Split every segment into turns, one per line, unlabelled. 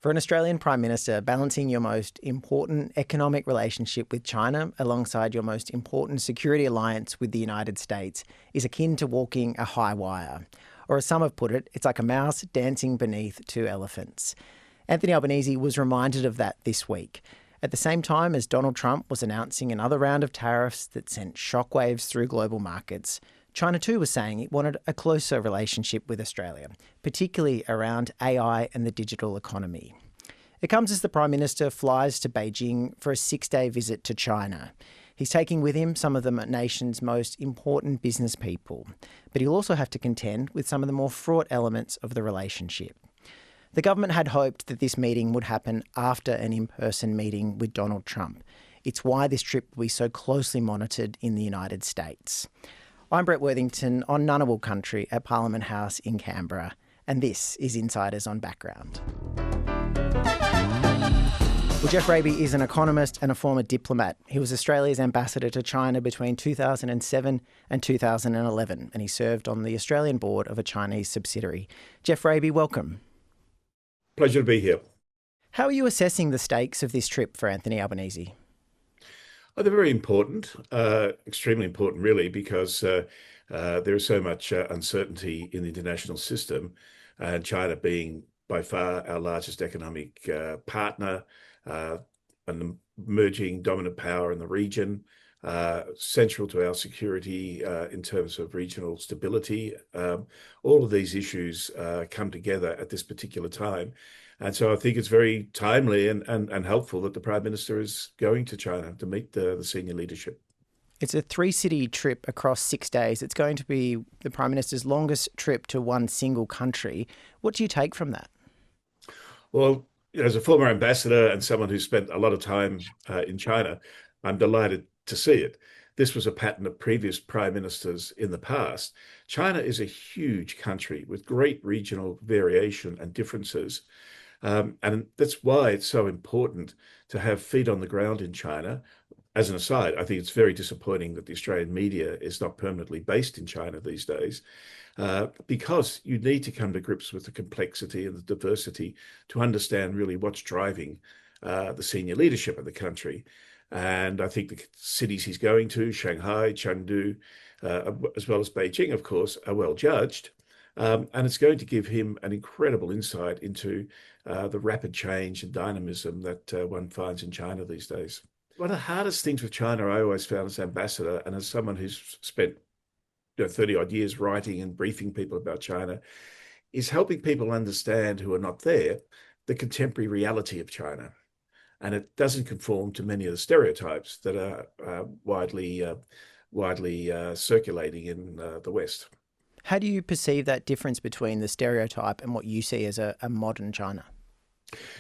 For an Australian Prime Minister, balancing your most important economic relationship with China alongside your most important security alliance with the United States is akin to walking a high wire. Or as some have put it, it's like a mouse dancing beneath two elephants. Anthony Albanese was reminded of that this week. At the same time as Donald Trump was announcing another round of tariffs that sent shockwaves through global markets, China too was saying it wanted a closer relationship with Australia, particularly around AI and the digital economy. It comes as the Prime Minister flies to Beijing for a 6-day visit to China. He's taking with him some of the nation's most important business people, but he'll also have to contend with some of the more fraught elements of the relationship. The government had hoped that this meeting would happen after an in-person meeting with Donald Trump. It's why this trip will be so closely monitored in the United States. I'm Brett Worthington on Ngunnawal country at Parliament House in Canberra, and this is Insiders on Background. Well, Geoff Raby is an economist and a former diplomat. He was Australia's ambassador to China between 2007 and 2011, and he served on the Australian board of a Chinese subsidiary. Geoff Raby, welcome.
Pleasure to be here.
How are you assessing the stakes of this trip for Anthony Albanese?
Oh, they're very important, extremely important, really, because there is so much uncertainty in the international system, and China being by far our largest economic partner and the emerging dominant power in the region, central to our security in terms of regional stability. All of these issues come together at this particular time. And so I think it's very timely and helpful that the Prime Minister is going to China to meet the senior leadership.
It's a 3-city trip across 6 days. It's going to be the Prime Minister's longest trip to one single country. What do you take from that?
Well, as a former ambassador and someone who spent a lot of time in China, I'm delighted to see it. This was a pattern of previous prime ministers in the past. China is a huge country with great regional variation and differences. And that's why it's so important to have feet on the ground in China. As an aside, I think it's very disappointing that the Australian media is not permanently based in China these days, because you need to come to grips with the complexity and the diversity to understand really what's driving the senior leadership of the country. And I think the cities he's going to, Shanghai, Chengdu, as well as Beijing, of course, are well judged. And it's going to give him an incredible insight into the rapid change and dynamism that one finds in China these days. One of the hardest things with China I always found as ambassador and as someone who's spent 30 odd years writing and briefing people about China is helping people understand who are not there, the contemporary reality of China. And it doesn't conform to many of the stereotypes that are widely circulating in the West.
How do you perceive that difference between the stereotype and what you see as a modern China?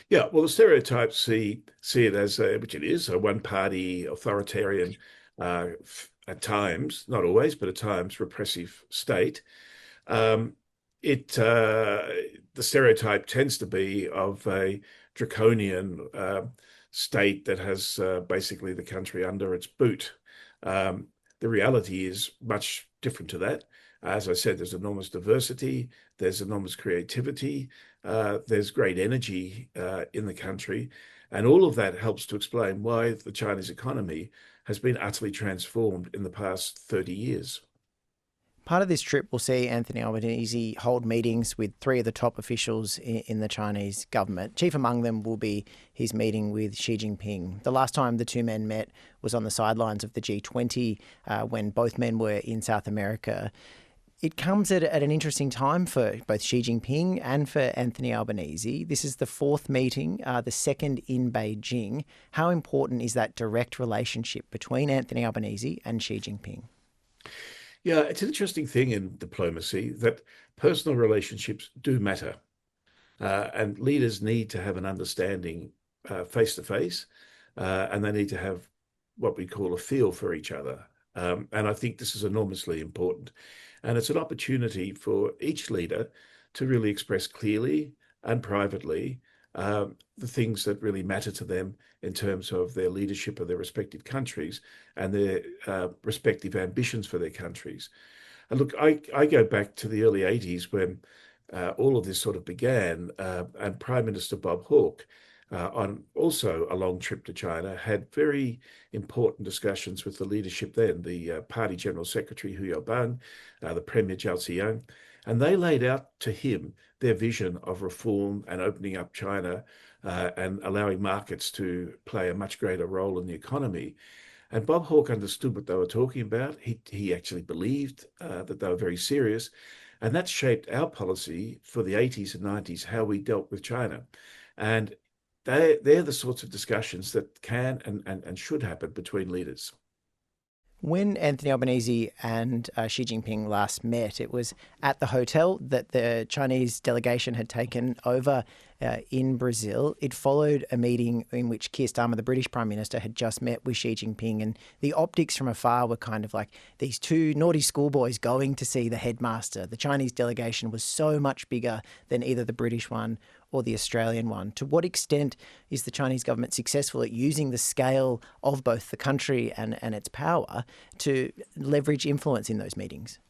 Yeah, well, the stereotypes see it as, which it is, a one-party authoritarian, at times, not always, but at times, repressive state. The stereotype tends to be of a draconian state that has basically the country under its boot. The reality is much different to that. As I said, there's enormous diversity, there's enormous creativity, there's great energy in the country, and all of that helps to explain why the Chinese economy has been utterly transformed in the past 30 years.
Part of this trip will see Anthony Albanese hold meetings with 3 of the top officials in the Chinese government. Chief among them will be his meeting with Xi Jinping. The last time the two men met was on the sidelines of the G20 when both men were in South America. It comes at an interesting time for both Xi Jinping and for Anthony Albanese. This is the 4th meeting, the 2nd in Beijing. How important is that direct relationship between Anthony Albanese and Xi Jinping?
Yeah, it's an interesting thing in diplomacy that personal relationships do matter. And leaders need to have an understanding face to face, and they need to have what we call a feel for each other. And I think this is enormously important. And it's an opportunity for each leader to really express clearly and privately the things that really matter to them in terms of their leadership of their respective countries and their respective ambitions for their countries. And look, I go back to the early 80s when all of this sort of began. And Prime Minister Bob Hawke, on also a long trip to China, had very important discussions with the leadership then, the Party General Secretary Hu Yaobang, the Premier Zhao Ziyang, and they laid out to him their vision of reform and opening up China and allowing markets to play a much greater role in the economy. And Bob Hawke understood what they were talking about. He actually believed that they were very serious. And that shaped our policy for the 80s and 90s, how we dealt with China. And they're the sorts of discussions that can and should happen between leaders.
When Anthony Albanese and Xi Jinping last met, it was at the hotel that the Chinese delegation had taken over in Brazil. It followed a meeting in which Keir Starmer, the British Prime Minister, had just met with Xi Jinping, and the optics from afar were kind of like these two naughty schoolboys going to see the headmaster. The Chinese delegation was so much bigger than either the British one or the Australian one. To what extent is the Chinese government successful at using the scale of both the country and its power to leverage influence in those meetings?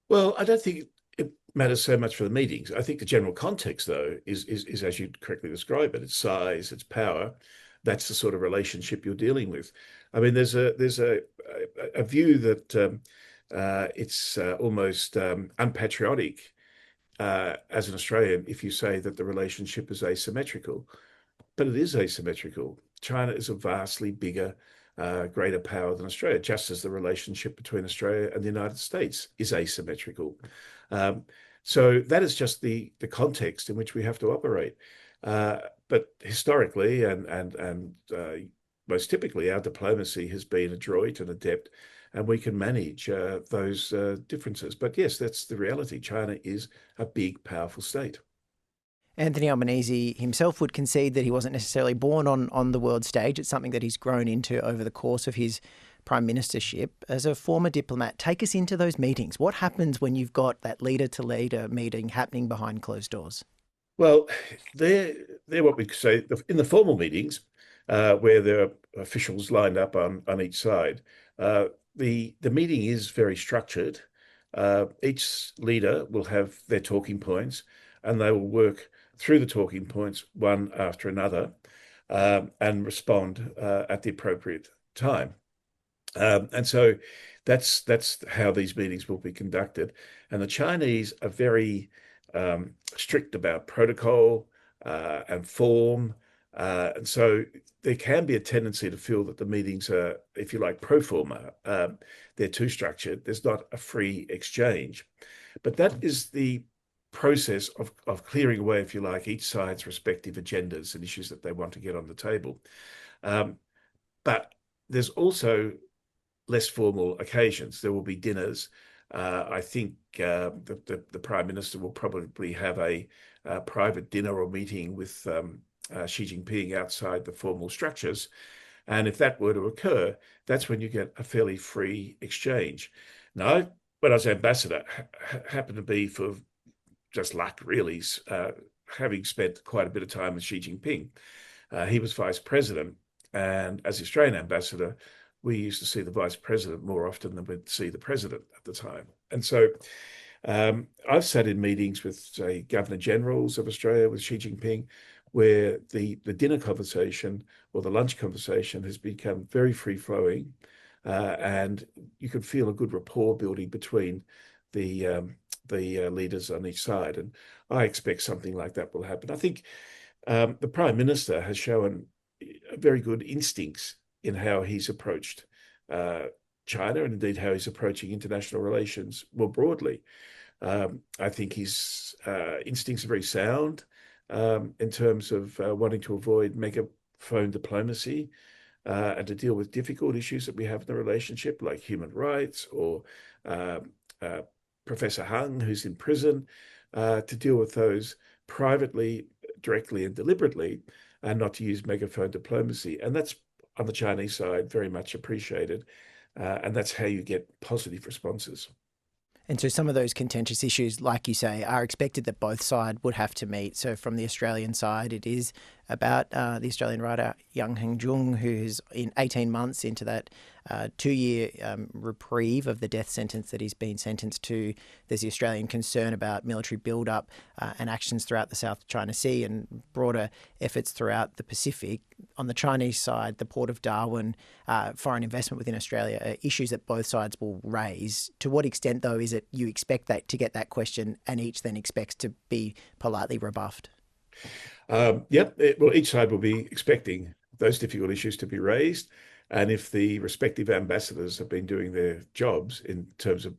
Well, I don't think it matters so much for the meetings. I think the general context, though, is as you correctly describe it, its size, its power. That's the sort of relationship you're dealing with. I mean, there's a view that it's almost unpatriotic as an Australian if you say that the relationship is asymmetrical, but it is asymmetrical. China is a vastly bigger, greater power than Australia, just as the relationship between Australia and the United States is asymmetrical. Um, so that is just the context in which we have to operate. Uh, but historically and most typically, our diplomacy has been adroit and adept, and we can manage those differences. But yes, that's the reality. China is a big, powerful state.
Anthony Albanese himself would concede that he wasn't necessarily born on the world stage. It's something that he's grown into over the course of his prime ministership. As a former diplomat, take us into those meetings. What happens when you've got that leader to leader meeting happening behind closed doors?
Well, they're what we say in the formal meetings, where there are officials lined up on each side. Uh, the meeting is very structured. Each leader will have their talking points, and they will work through the talking points one after another, and respond at the appropriate time. And so that's how these meetings will be conducted. And the Chinese are very strict about protocol and form. And so there can be a tendency to feel that the meetings are, if you like, pro forma. They're too structured. There's not a free exchange. But that is the process of clearing away, if you like, each side's respective agendas and issues that they want to get on the table. Um, but there's also less formal occasions. There will be dinners. I think the Prime Minister will probably have a private dinner or meeting with Xi Jinping outside the formal structures. And if that were to occur, that's when you get a fairly free exchange. Now, when I was ambassador, happened to be for just luck, really, having spent quite a bit of time with Xi Jinping. He was vice president. And as the Australian ambassador, we used to see the vice president more often than we'd see the president at the time. And so I've sat in meetings with, say, Governor Generals of Australia with Xi Jinping, where the dinner conversation or the lunch conversation has become very free flowing, and you can feel a good rapport building between the leaders on each side. And I expect something like that will happen. I think the Prime Minister has shown very good instincts in how he's approached uh, China and indeed how he's approaching international relations more broadly. I think his instincts are very sound in terms of wanting to avoid megaphone diplomacy and to deal with difficult issues that we have in the relationship, like human rights or uh, uh, Professor Hung, who's in prison, to deal with those privately, directly, and deliberately, and not to use megaphone diplomacy. And that's on the Chinese side very much appreciated. And that's how you get positive responses.
And so some of those contentious issues, like you say, are expected that both sides would have to meet. So from the Australian side, it is about the Australian writer Yang Hengjung, who's in 18 months into that 2-year reprieve of the death sentence that he's been sentenced to. There's the Australian concern about military build-up and actions throughout the South China Sea and broader efforts throughout the Pacific. On the Chinese side, the Port of Darwin, foreign investment within Australia are issues that both sides will raise. To what extent, though, is it you expect that to get that question and each then expects to be politely rebuffed?
Well, each side will be expecting those difficult issues to be raised. And if the respective ambassadors have been doing their jobs in terms of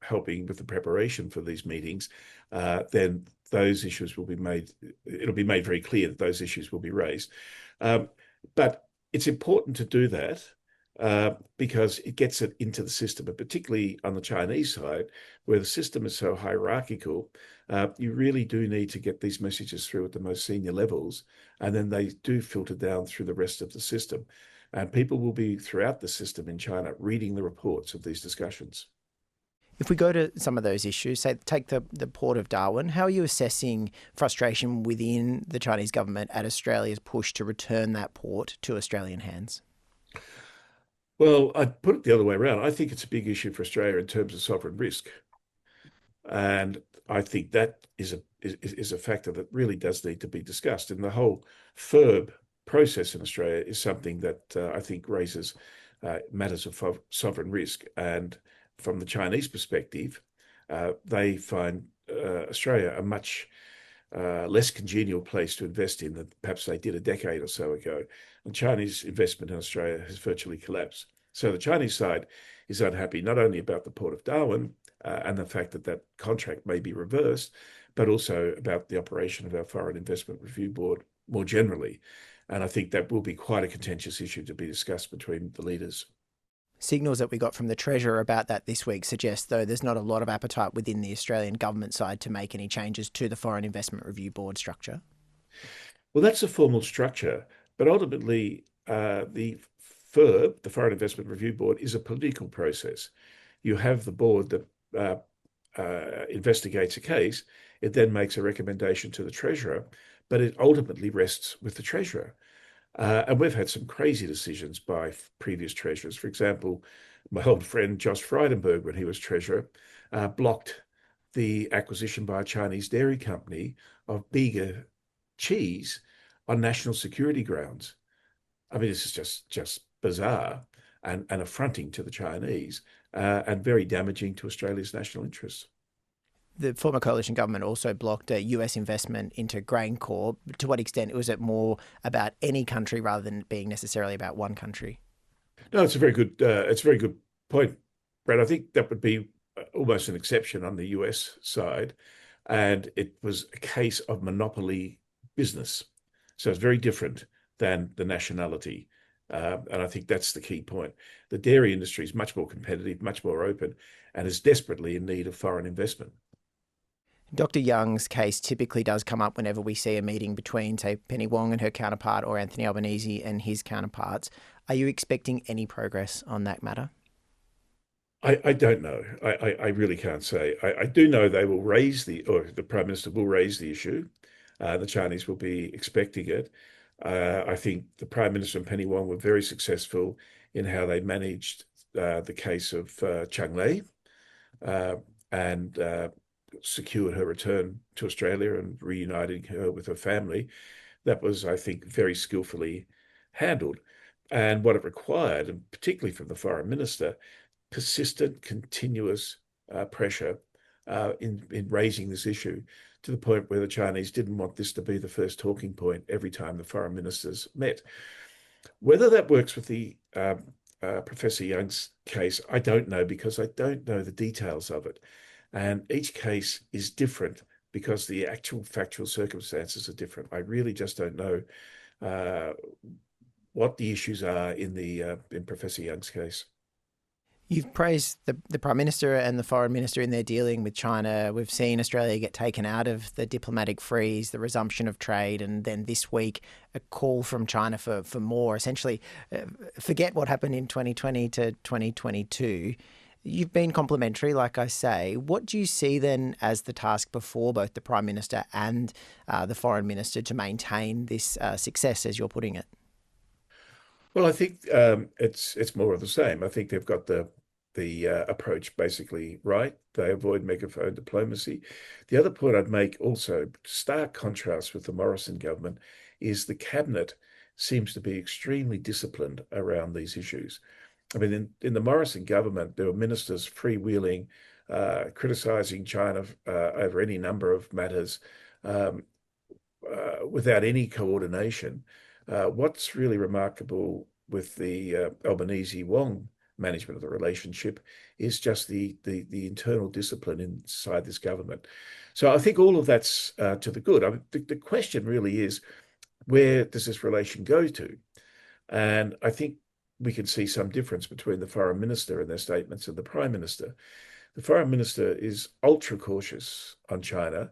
helping with the preparation for these meetings, then those issues will be made, it'll be made very clear that those issues will be raised. But it's important to do that because it gets it into the system, and particularly on the Chinese side, where the system is so hierarchical, you really do need to get these messages through at the most senior levels, and then they do filter down through the rest of the system. And people will be throughout the system in China reading the reports of these discussions.
If we go to some of those issues, say take the Port of Darwin, how are you assessing frustration within the Chinese government at Australia's push to return that port to Australian hands?
Well, I'd put it the other way around. I think it's a big issue for Australia in terms of sovereign risk. And I think that is a factor that really does need to be discussed. And the whole FIRB process in Australia is something that I think raises matters of sovereign risk. And from the Chinese perspective, they find Australia a much less congenial place to invest in than perhaps they did a decade or so ago. And Chinese investment in Australia has virtually collapsed. So the Chinese side is unhappy not only about the Port of Darwin and the fact that that contract may be reversed, but also about the operation of our Foreign Investment Review Board more generally. And I think that will be quite a contentious issue to be discussed between the leaders.
Signals that we got from the Treasurer about that this week suggest, though, there's not a lot of appetite within the Australian government side to make any changes to the Foreign Investment Review Board structure.
Well, that's a formal structure, but ultimately the FIRB, the Foreign Investment Review Board, is a political process. You have the board that investigates a case. It then makes a recommendation to the Treasurer, but it ultimately rests with the Treasurer. And we've had some crazy decisions by previous treasurers. For example, my old friend Josh Frydenberg, when he was treasurer, blocked the acquisition by a Chinese dairy company of Bega cheese on national security grounds. I mean, this is just bizarre and affronting to the Chinese and very damaging to Australia's national interests.
The former coalition government also blocked a US investment into GrainCorp. To what extent was it more about any country rather than being necessarily about one country?
No, it's a very good point, Brad. I think that would be almost an exception on the US side, and it was a case of monopoly business. So it's very different than the nationality. And I think that's the key point. The dairy industry is much more competitive, much more open, and is desperately in need of foreign investment.
Dr. Young's case typically does come up whenever we see a meeting between, say, Penny Wong and her counterpart or Anthony Albanese and his counterparts. Are you expecting any progress on that matter?
I don't know. I really can't say. I do know they will raise or the Prime Minister will raise the issue. The Chinese will be expecting it. I think the Prime Minister and Penny Wong were very successful in how they managed the case of Chang Lei and secured her return to Australia and reuniting her with her family. That was, I think, very skillfully handled. And what it required, and particularly from the Foreign Minister, persistent, continuous pressure in raising this issue to the point where the Chinese didn't want this to be the first talking point every time the foreign ministers met. Whether that works with the Professor Young's case, I don't know because I don't know the details of it. And each case is different because the actual factual circumstances are different. I really just don't know what the issues are in Professor Young's case.
You've praised the Prime Minister and the Foreign Minister in their dealing with China. We've seen Australia get taken out of the diplomatic freeze, the resumption of trade, and then this week a call from China for more. Essentially, forget what happened in 2020 to 2022. You've been complimentary, like I say. What do you see then as the task before both the Prime Minister and the Foreign Minister to maintain this success, as you're putting it?
Well, I think it's more of the same. I think they've got the approach basically right. They avoid megaphone diplomacy. The other point I'd make also, stark contrast with the Morrison government, is the cabinet seems to be extremely disciplined around these issues. I mean, in the Morrison government, there were ministers freewheeling, criticizing China over any number of matters. Um, without any coordination. What's really remarkable with the Albanese Wong management of the relationship is just the internal discipline inside this government. So I think all of that's to the good. I mean, the question really is, where does this relation go to? And I think we can see some difference between the foreign minister and their statements and the prime minister. The foreign minister is ultra cautious on China.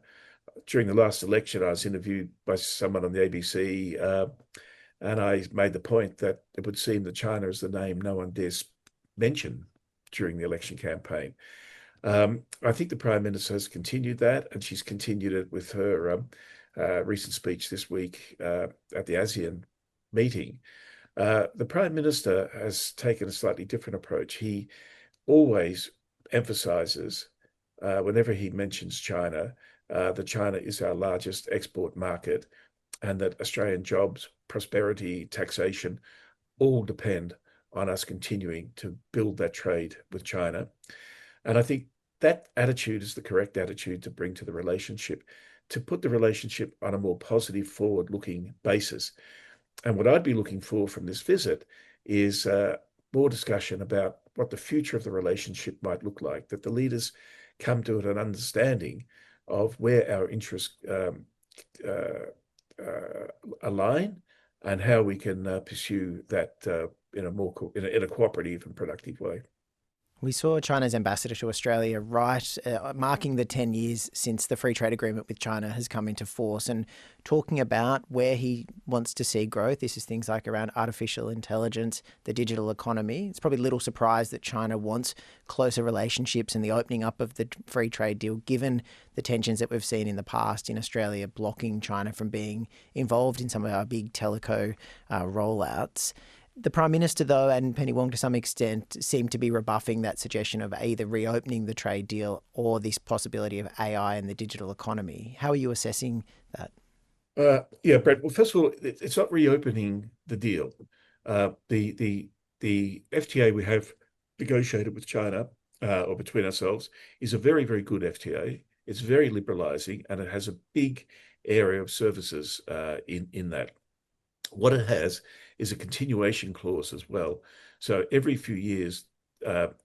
During the last election, I was interviewed by someone on the ABC, and I made the point that it would seem that China is the name no one dares mention during the election campaign. I think the Prime Minister has continued that, and she's continued it with her recent speech this week at the ASEAN meeting. The Prime Minister has taken a slightly different approach. He always emphasizes, whenever he mentions China, that China is our largest export market and that Australian jobs, prosperity, taxation all depend on us continuing to build that trade with China. And I think that attitude is the correct attitude to bring to the relationship, to put the relationship on a more positive, forward looking basis. And what I'd be looking for from this visit is more discussion about what the future of the relationship might look like, that the leaders come to an understanding of where our interests align and how we can pursue that in a cooperative and productive way.
We saw China's ambassador to Australia marking the 10 years since the free trade agreement with China has come into force and talking about where he wants to see growth. This is things like around artificial intelligence, the digital economy. It's probably little surprise that China wants closer relationships and the opening up of the free trade deal, given the tensions that we've seen in the past in Australia, blocking China from being involved in some of our big teleco rollouts. The Prime Minister, though, and Penny Wong to some extent, seem to be rebuffing that suggestion of either reopening the trade deal or this possibility of AI and the digital economy. How are you assessing that?
Yeah, Brett. Well, first of all, it's not reopening the deal. The FTA we have negotiated with China or between ourselves is a very, very good FTA. It's very liberalising and it has a big area of services in that. What it has is a continuation clause as well. So every few years,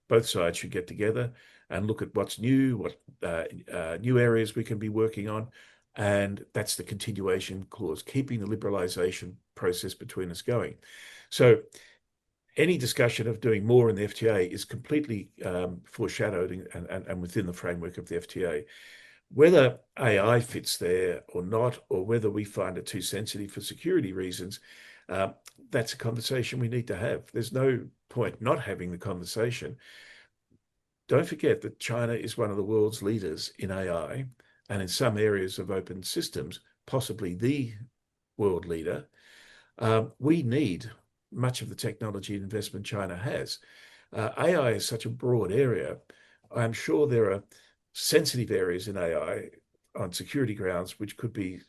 both sides should get together and look at what's new, what new areas we can be working on. And that's the continuation clause, keeping the liberalisation process between us going. So any discussion of doing more in the FTA is completely foreshadowed and within the framework of the FTA. Whether AI fits there or not, or whether we find it too sensitive for security reasons, that's a conversation we need to have. There's no point not having the conversation. Don't forget that China is one of the world's leaders in AI and in some areas of open systems, possibly the world leader. We need much of the technology and investment China has. AI is such a broad area. I'm sure there are sensitive areas in AI on security grounds which could be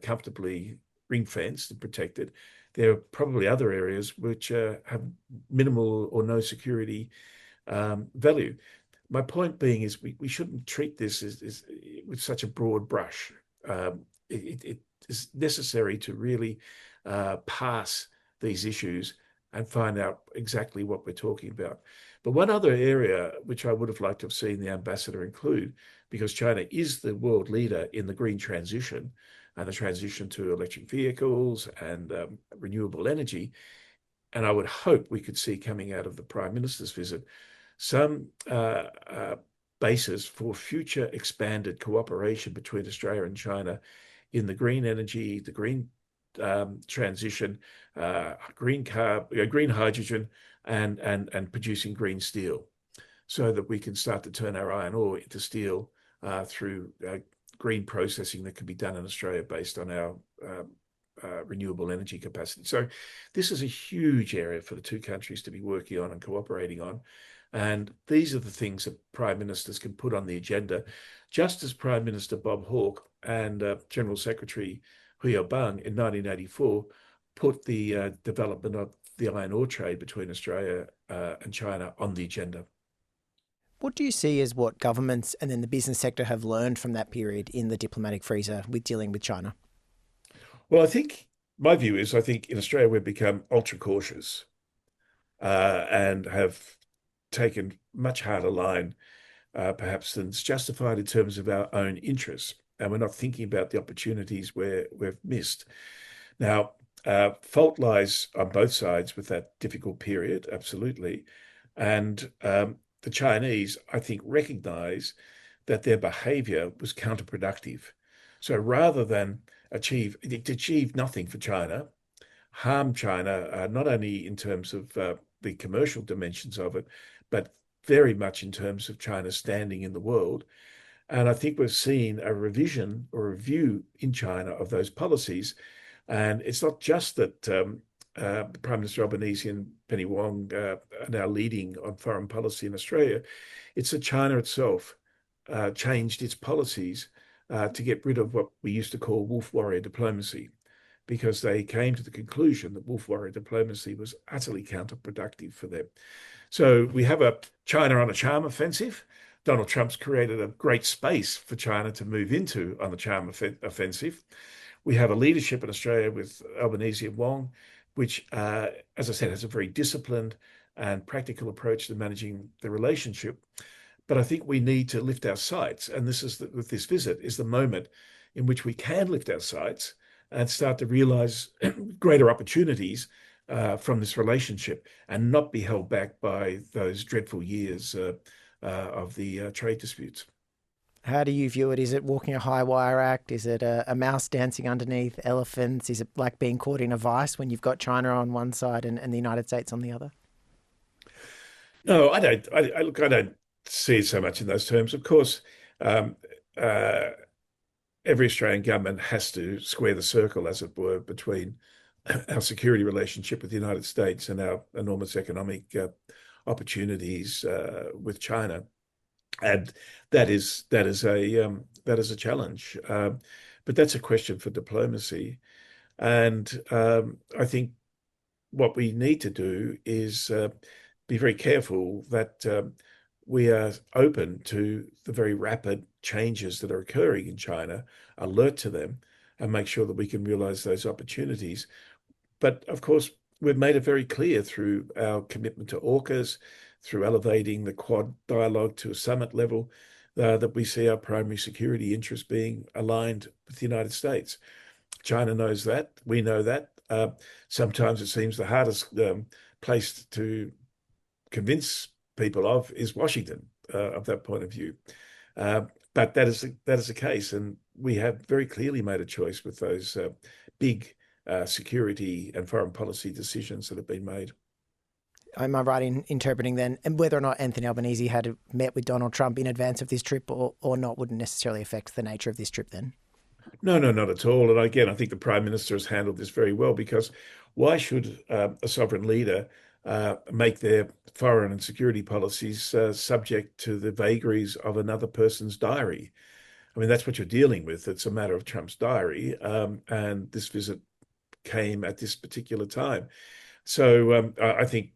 comfortably ring fenced and protected. There are probably other areas which have minimal or no security value. My point being is we shouldn't treat this as with such a broad brush. It is necessary to really pass these issues and find out exactly what we're talking about. But one other area which I would have liked to have seen the ambassador include, because China is the world leader in the green transition and the transition to electric vehicles and renewable energy, and I would hope we could see coming out of the Prime Minister's visit some basis for future expanded cooperation between Australia and China in the green energy, the green transition, green hydrogen, and producing green steel. so that we can start to turn our iron ore into steel through green processing that can be done in Australia based on our renewable energy capacity. So this is a huge area for the two countries to be working on and cooperating on. And these are the things that prime ministers can put on the agenda, just as Prime Minister Bob Hawke and General Secretary Hu Yaobang in 1984 put the development of the iron ore trade between Australia and China on the agenda.
What do you see as what governments and then the business sector have learned from that period in the diplomatic freezer with dealing with China?
Well, I think my view is I think in Australia we've become ultra cautious and have taken much harder line, perhaps than's justified in terms of our own interests. And we're not thinking about the opportunities where we've missed. Now, fault lies on both sides with that difficult period, absolutely. And the Chinese, I think, recognize that their behavior was counterproductive. So rather than it achieved nothing for China, harm China, not only in terms of the commercial dimensions of it, but very much in terms of China's standing in the world. And I think we've seen a revision or a review in China of those policies. And it's not just that Prime Minister Albanese and Penny Wong are now leading on foreign policy in Australia. It's that China itself changed its policies to get rid of what we used to call wolf warrior diplomacy, because they came to the conclusion that wolf warrior diplomacy was utterly counterproductive for them. So we have a China on a charm offensive. Donald Trump's created a great space for China to move into on the charm offensive. We have a leadership in Australia with Albanese and Wong, which, as I said, has a very disciplined and practical approach to managing the relationship. But I think we need to lift our sights, and this is with this visit is the moment in which we can lift our sights and start to realize greater opportunities from this relationship and not be held back by those dreadful years of the trade disputes.
How do you view it? Is it walking a high wire act? Is it a mouse dancing underneath elephants? Is it like being caught in a vice when you've got China on one side and the United States on the other?
No, I don't. Look, I don't see it so much in those terms. Of course, um, uh, every Australian government has to square the circle, as it were, between our security relationship with the United States and our enormous economic opportunities with China, and that is a challenge. But that's a question for diplomacy, and I think what we need to do is be very careful that we are open to the very rapid changes that are occurring in China, alert to them, and make sure that we can realize those opportunities. But of course, we've made it very clear through our commitment to AUKUS, through elevating the Quad dialogue to a summit level, that we see our primary security interests being aligned with the United States. China knows that. We know that. Sometimes it seems the hardest place to convince people of is Washington of that point of view. Uh, but that is the case, and we have very clearly made a choice with those big security and foreign policy decisions that have been made.
Am I right in interpreting then, and whether or not Anthony Albanese had met with Donald Trump in advance of this trip or not wouldn't necessarily affect the nature of this trip then?
No, no, not at all. And again, I think the Prime Minister has handled this very well because why should a sovereign leader make their foreign and security policies subject to the vagaries of another person's diary? I mean, that's what you're dealing with. It's a matter of Trump's diary. And this visit came at this particular time. So I think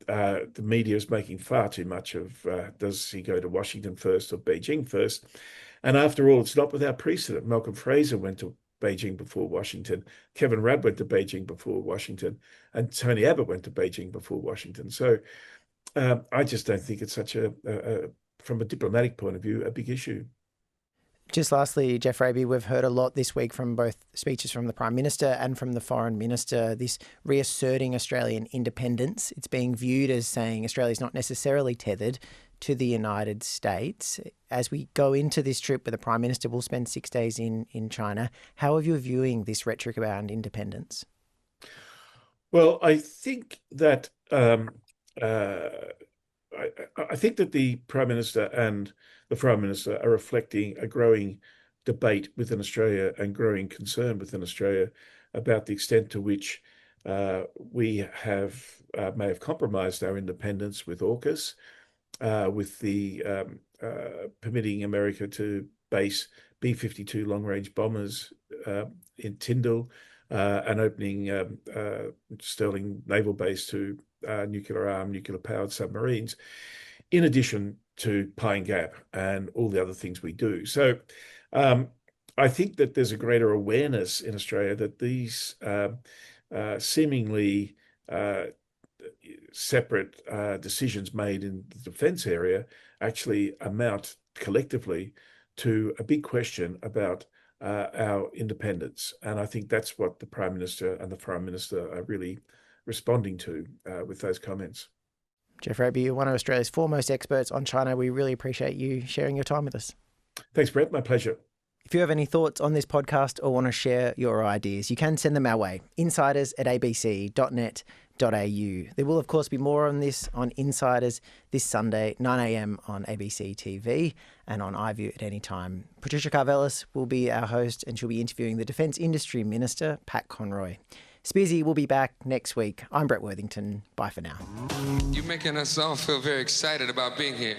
the media is making far too much of does he go to Washington first or Beijing first? And after all, it's not without precedent. Malcolm Fraser went to Beijing before Washington. Kevin Rudd went to Beijing before Washington. And Tony Abbott went to Beijing before Washington. So I just don't think it's such from a diplomatic point of view, a big issue.
Just lastly, Jeff Raby, we've heard a lot this week from both speeches from the Prime Minister and from the Foreign Minister, this reasserting Australian independence. It's being viewed as saying Australia is not necessarily tethered to the United States. As we go into this trip where the Prime Minister will spend 6 days in China, how are you viewing this rhetoric around independence?
Well, I think that uh, I think that the Prime Minister and the Prime Minister are reflecting a growing debate within Australia and growing concern within Australia about the extent to which we have may have compromised our independence with AUKUS, with the permitting America to base B-52 long-range bombers in Tyndall, and opening Stirling Naval Base to nuclear-armed, nuclear-powered submarines, in addition to Pine Gap and all the other things we do. So I think that there's a greater awareness in Australia that these seemingly separate decisions made in the defence area actually amount collectively to a big question about our independence. And I think that's what the Prime Minister and the Prime Minister are really responding to with those comments.
Jeff Raby, you're one of Australia's foremost experts on China. We really appreciate you sharing your time with us.
Thanks, Brett. My pleasure.
If you have any thoughts on this podcast or want to share your ideas, you can send them our way, insiders@abc.net.au. There will, of course, be more on this on Insiders this Sunday, 9 a.m. on ABC TV and on iView at any time. Patricia Karvelis will be our host, and she'll be interviewing the Defence Industry Minister, Pat Conroy. Spearsy will be back next week. I'm Brett Worthington. Bye for now.
You're making us all feel very excited about being here.